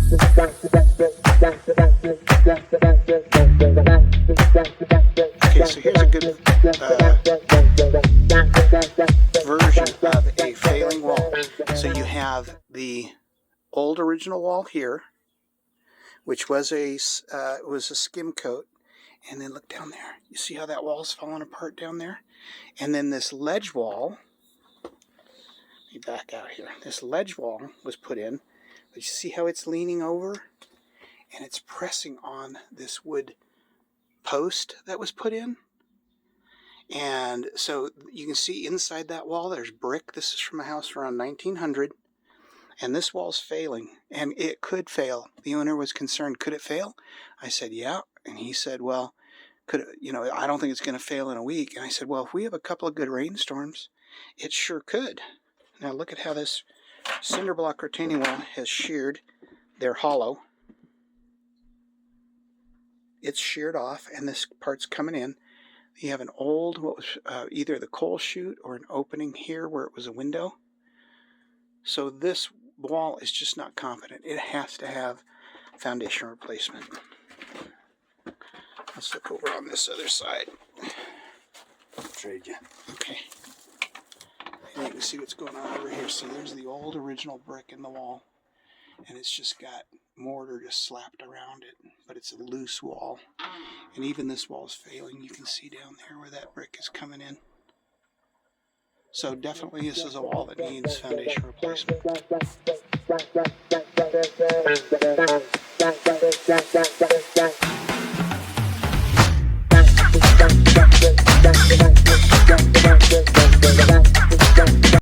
Okay, so here's a good version of a failing wall. So you have the old original wall here, which was a skim coat, and then look down there. You see how that wall's falling apart down there? And then this ledge wall, let me back out here. This ledge wall was put in, but you see how it's leaning over, and it's pressing on this wood post that was put in. And so you can see inside that wall there's brick. This is from a house around 1900, and this wall's failing, and it could fail. The owner was concerned, could it fail? I said, yeah. And he said, well, could it, I don't think it's going to fail in a week. And I said, well, if we have a couple of good rainstorms, it sure could. Now look at how this cinder block retaining wall has sheared. They're hollow. It's sheared off, and this part's coming in. You have an old, what was either the coal chute or an opening here where it was a window. So this wall is just not competent. It has to have foundation replacement. Let's look over on this other side. I'll trade you. Okay. And you can see what's going on over here. So there's the old original brick in the wall, and it's just got mortar just slapped around it, but it's a loose wall. And even this wall is failing. You can see down there where that brick is coming in. So definitely this is a wall that needs foundation replacement.